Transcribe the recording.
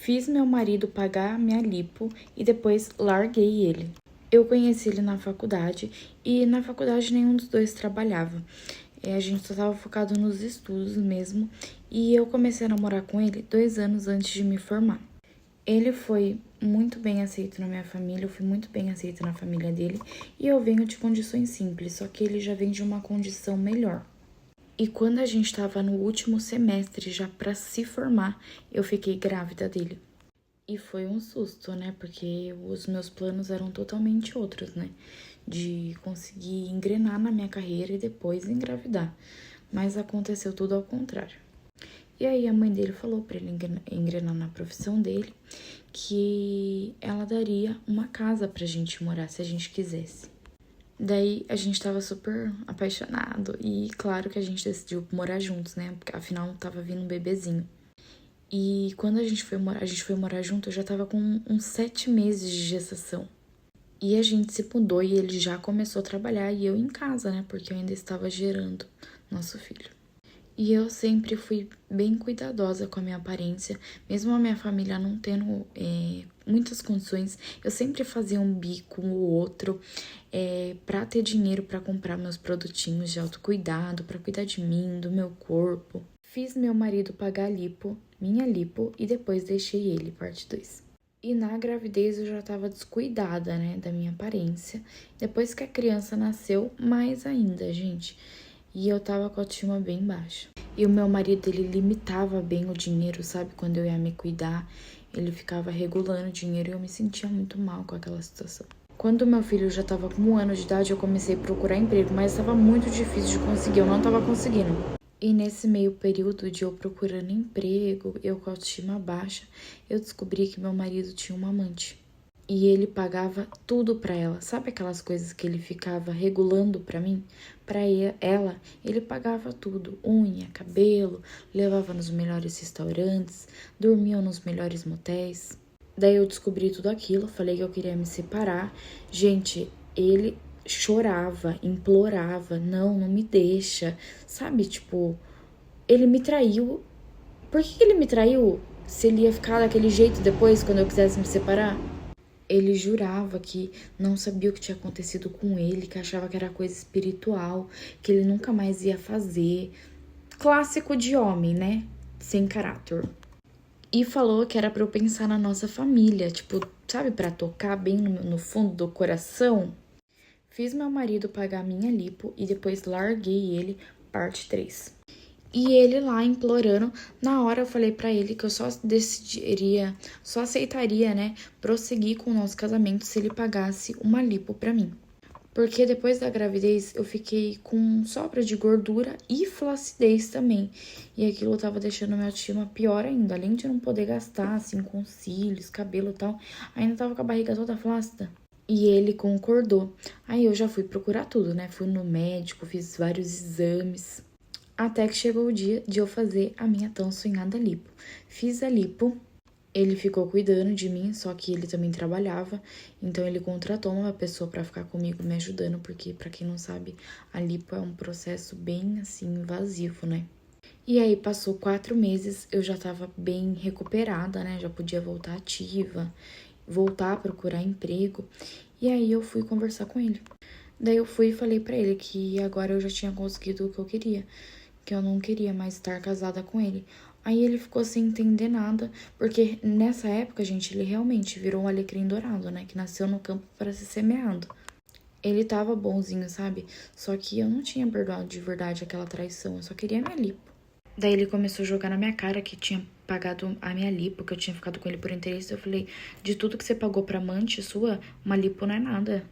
Fiz meu marido pagar minha lipo e depois larguei ele. Eu conheci ele na faculdade e na faculdade nenhum dos dois trabalhava. A gente só estava focado nos estudos mesmo e eu comecei a namorar com ele 2 anos antes de me formar. Ele foi muito bem aceito na minha família, eu fui muito bem aceita na família dele e eu venho de condições simples, só que ele já vem de uma condição melhor. E quando a gente estava no último semestre, já para se formar, eu fiquei grávida dele. E foi um susto, né? Porque os meus planos eram totalmente outros, né? De conseguir engrenar na minha carreira e depois engravidar. Mas aconteceu tudo ao contrário. E aí a mãe dele falou para ele engrenar na profissão dele que ela daria uma casa pra gente morar se a gente quisesse. Daí a gente tava super apaixonado e claro que a gente decidiu morar juntos, né? Porque afinal tava vindo um bebezinho. E quando a gente foi morar junto, eu já tava com uns 7 meses de gestação. E a gente se mudou e ele já começou a trabalhar e eu em casa, né? Porque eu ainda estava gerando nosso filho. E eu sempre fui bem cuidadosa com a minha aparência, mesmo a minha família não tendo muitas condições, eu sempre fazia um bico ou outro pra ter dinheiro pra comprar meus produtinhos de autocuidado, pra cuidar de mim, do meu corpo. Fiz meu marido pagar minha lipo, e depois deixei ele, parte 2. E na gravidez eu já tava descuidada, né, da minha aparência. Depois que a criança nasceu, mais ainda, gente. E eu tava com a autoestima bem baixa. E o meu marido, ele limitava bem o dinheiro, sabe? Quando eu ia me cuidar, ele ficava regulando o dinheiro e eu me sentia muito mal com aquela situação. Quando meu filho já tava com 1 ano de idade, eu comecei a procurar emprego, mas estava muito difícil de conseguir, eu não tava conseguindo. E nesse meio período de eu procurando emprego, eu com a autoestima baixa, eu descobri que meu marido tinha uma amante. E ele pagava tudo pra ela. Sabe aquelas coisas que ele ficava regulando pra mim? Pra ela, ele pagava tudo. Unha, cabelo, levava nos melhores restaurantes, dormiam nos melhores motéis. Daí eu descobri tudo aquilo, falei que eu queria me separar. Gente, ele chorava, implorava, não me deixa. Sabe, tipo, ele me traiu. Por que ele me traiu? Se ele ia ficar daquele jeito depois, quando eu quisesse me separar? Ele jurava que não sabia o que tinha acontecido com ele, que achava que era coisa espiritual, que ele nunca mais ia fazer. Clássico de homem, né? Sem caráter. E falou que era pra eu pensar na nossa família, tipo, sabe, pra tocar bem no fundo do coração. Fiz meu marido pagar minha lipo e depois larguei ele, parte 3. E ele lá implorando, na hora eu falei pra ele que eu só aceitaria, né, prosseguir com o nosso casamento se ele pagasse uma lipo pra mim. Porque depois da gravidez eu fiquei com sobra de gordura e flacidez também. E aquilo tava deixando minha autoestima pior ainda. Além de não poder gastar, assim, com cílios, cabelo e tal, ainda tava com a barriga toda flácida. E ele concordou. Aí eu já fui procurar tudo, né, fui no médico, fiz vários exames. Até que chegou o dia de eu fazer a minha tão sonhada lipo. Fiz a lipo, ele ficou cuidando de mim, só que ele também trabalhava, então ele contratou uma pessoa pra ficar comigo me ajudando, porque pra quem não sabe, a lipo é um processo bem assim invasivo, né? E aí passou 4 meses, eu já tava bem recuperada, né? Já podia voltar ativa, voltar a procurar emprego. E aí eu fui conversar com ele. Daí eu fui e falei pra ele que agora eu já tinha conseguido o que eu queria, que eu não queria mais estar casada com ele. Aí ele ficou sem entender nada, porque nessa época, gente, ele realmente virou um alecrim dourado, né? Que nasceu no campo para ser semeado. Ele tava bonzinho, sabe? Só que eu não tinha perdoado de verdade aquela traição, eu só queria minha lipo. Daí ele começou a jogar na minha cara que tinha pagado a minha lipo, que eu tinha ficado com ele por interesse. Eu falei, de tudo que você pagou pra amante sua, uma lipo não é nada.